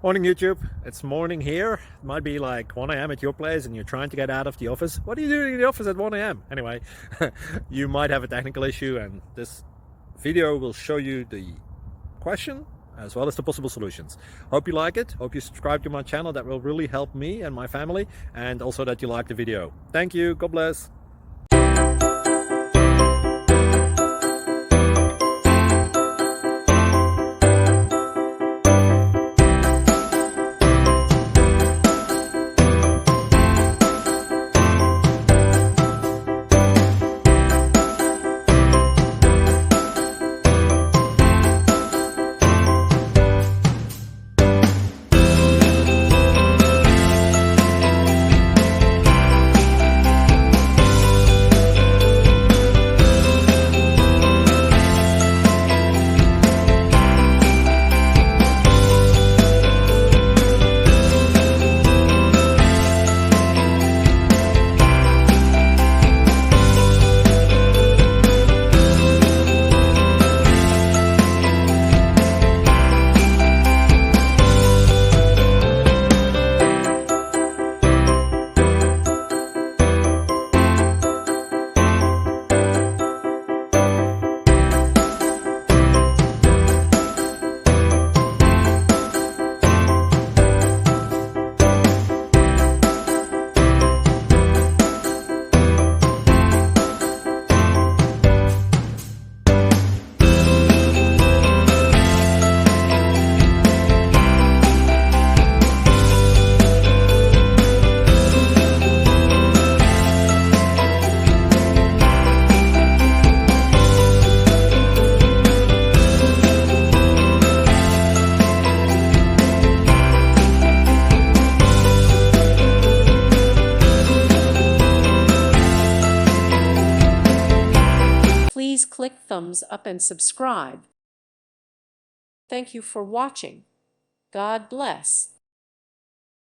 Morning YouTube, it's morning here. It might be like 1 a.m. at your place and you're trying to get out of the office. What are you doing in the office at 1 a.m.? Anyway, you might have a technical issue and this video will show you the question as well as the possible solutions. Hope you like it, hope you subscribe to my channel. That will really help me and my family, and also that you like the video. Thank you, God bless. Please click thumbs up and subscribe. Thank you for watching. God bless.